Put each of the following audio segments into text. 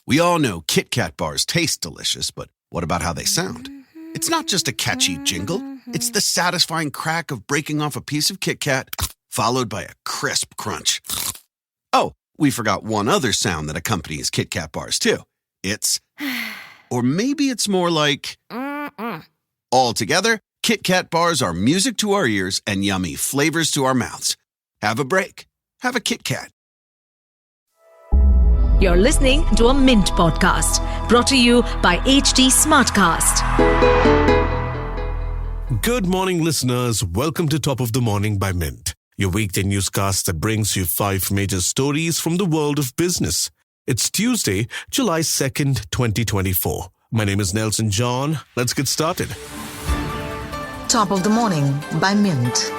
We all know Kit Kat bars taste delicious, but what about how they sound? It's not just a catchy jingle. It's the satisfying crack of breaking off a piece of Kit Kat, followed by a crisp crunch. Oh, we forgot one other sound that accompanies Kit Kat bars too. It's, or maybe it's more like, altogether, Kit Kat bars are music to our ears and yummy flavors to our mouths. Have a break. Have a Kit Kat. You're listening to a Mint podcast brought to you by HT Smartcast. Good morning, listeners. Welcome to Top of the Morning by Mint, your weekday newscast that brings you 5 major stories from the world of business. It's Tuesday, July 2nd, 2024. My name is Nelson John. Let's get started. Top of the Morning by Mint.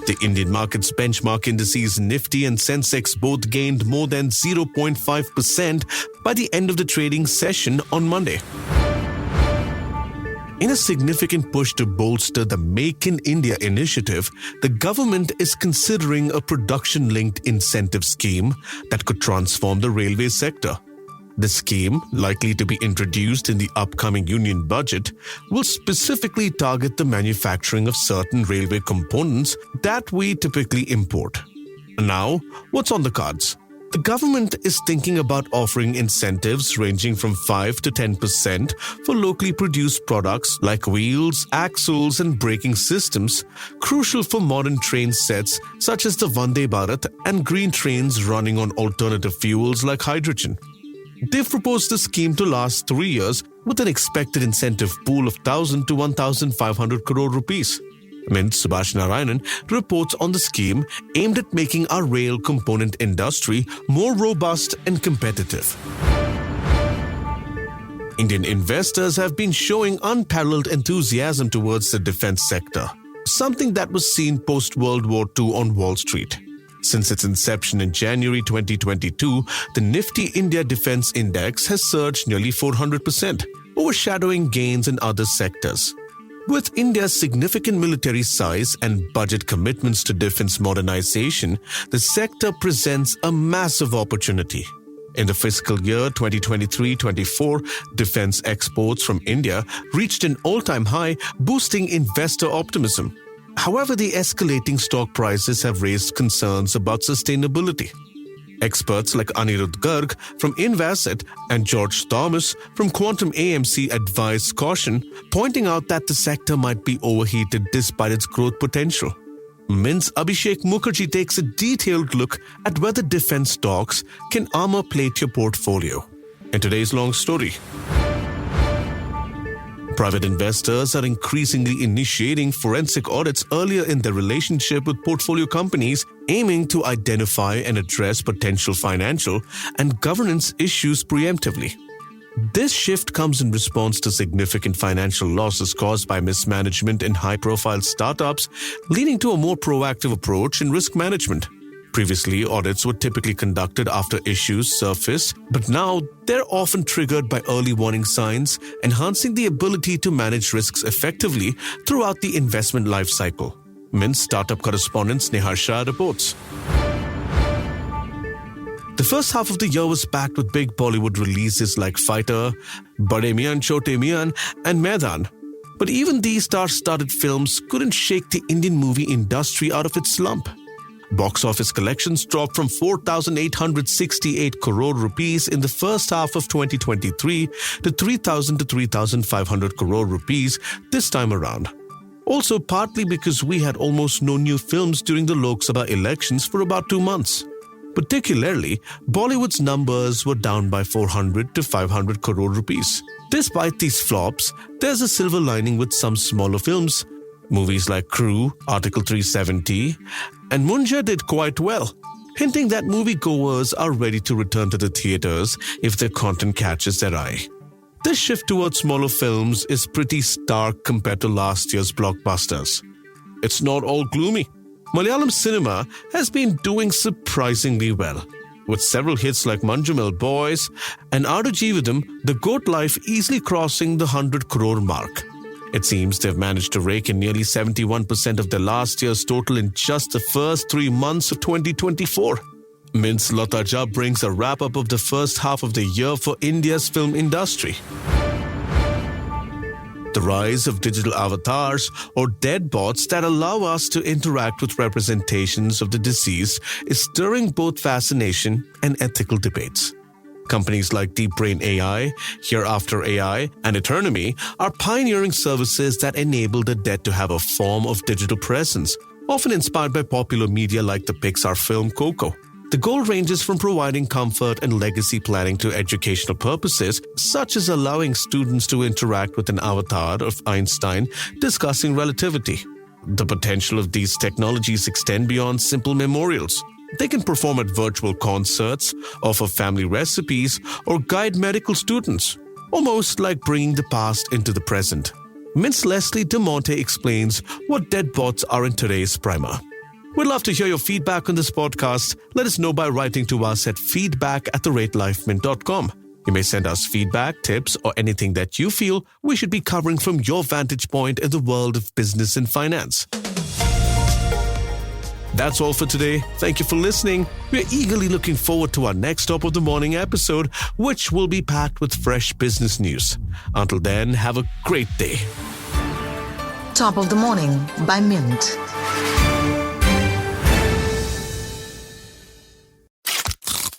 The Indian market's benchmark indices Nifty and Sensex both gained more than 0.5% by the end of the trading session on Monday. In a significant push to bolster the Make in India initiative, the government is considering a production-linked incentive scheme that could transform the railway sector. The scheme, likely to be introduced in the upcoming union budget, will specifically target the manufacturing of certain railway components that we typically import. Now, what's on the cards? The government is thinking about offering incentives ranging from 5 to 10% for locally produced products like wheels, axles, and braking systems, crucial for modern train sets such as the Vande Bharat and green trains running on alternative fuels like hydrogen. They've proposed the scheme to last 3 years with an expected incentive pool of 1,000 to 1,500 crore rupees. Mint Subhash Narayan reports on the scheme aimed at making our rail component industry more robust and competitive. Indian investors have been showing unparalleled enthusiasm towards the defense sector, something that was seen post-World War II on Wall Street. Since its inception in January 2022, the Nifty India Defense Index has surged nearly 400%, overshadowing gains in other sectors. With India's significant military size and budget commitments to defense modernization, the sector presents a massive opportunity. In the fiscal year 2023-24, defense exports from India reached an all-time high, boosting investor optimism. However, the escalating stock prices have raised concerns about sustainability. Experts like Anirudh Garg from Invasset and George Thomas from Quantum AMC advised caution, pointing out that the sector might be overheated despite its growth potential. Mint's Abhishek Mukherjee takes a detailed look at whether defense stocks can armor plate your portfolio. In today's long story, private investors are increasingly initiating forensic audits earlier in their relationship with portfolio companies, aiming to identify and address potential financial and governance issues preemptively. This shift comes in response to significant financial losses caused by mismanagement in high-profile startups, leading to a more proactive approach in risk management. Previously, audits were typically conducted after issues surfaced, but now they're often triggered by early warning signs, enhancing the ability to manage risks effectively throughout the investment lifecycle. Mint startup correspondent Sneha Shah reports. The first half of the year was packed with big Bollywood releases like Fighter, Bade Miyan Chote Miyan, and Maidan. But even these star-studded films couldn't shake the Indian movie industry out of its slump. Box office collections dropped from 4,868 crore rupees in the first half of 2023 to 3,000 to 3,500 crore rupees this time around. Also partly because we had almost no new films during the Lok Sabha elections for about 2 months. Particularly, Bollywood's numbers were down by 400 to 500 crore rupees. Despite these flops, there's a silver lining with some smaller films. Movies like Crore, Article 370, and Munja did quite well, hinting that moviegoers are ready to return to the theaters if their content catches their eye. This shift towards smaller films is pretty stark compared to last year's blockbusters. It's not all gloomy. Malayalam cinema has been doing surprisingly well, with several hits like Manjumal Boys and Aadu Jeevitham, The Goat Life easily crossing the 100 crore mark. It seems they've managed to rake in nearly 71% of their last year's total in just the first 3 months of 2024. Mint's Lata Jha brings a wrap-up of the first half of the year for India's film industry. The rise of digital avatars or dead bots that allow us to interact with representations of the deceased is stirring both fascination and ethical debates. Companies like Deep Brain AI, Hereafter AI, and Eternomy are pioneering services that enable the dead to have a form of digital presence, often inspired by popular media like the Pixar film Coco. The goal ranges from providing comfort and legacy planning to educational purposes, such as allowing students to interact with an avatar of Einstein discussing relativity. The potential of these technologies extend beyond simple memorials. They can perform at virtual concerts, offer family recipes, or guide medical students, almost like bringing the past into the present. Mint's Leslie DeMonte explains what dead bots are in today's primer. We'd love to hear your feedback on this podcast. Let us know by writing to us at feedback@thelifemint.com. You may send us feedback, tips, or anything that you feel we should be covering from your vantage point in the world of business and finance. That's all for today. Thank you for listening. We're eagerly looking forward to our next Top of the Morning episode, which will be packed with fresh business news. Until then, have a great day. Top of the Morning by Mint.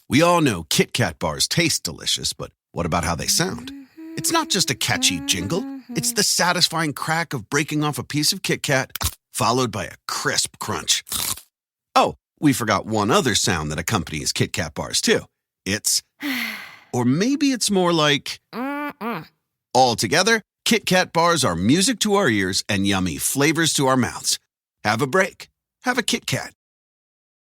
We all know Kit Kat bars taste delicious, but what about how they sound? It's not just a catchy jingle. It's the satisfying crack of breaking off a piece of Kit Kat, followed by a crisp crunch. Oh, we forgot one other sound that accompanies Kit Kat bars too. It's, or maybe it's more like, altogether, Kit Kat bars are music to our ears and yummy flavors to our mouths. Have a break. Have a Kit Kat.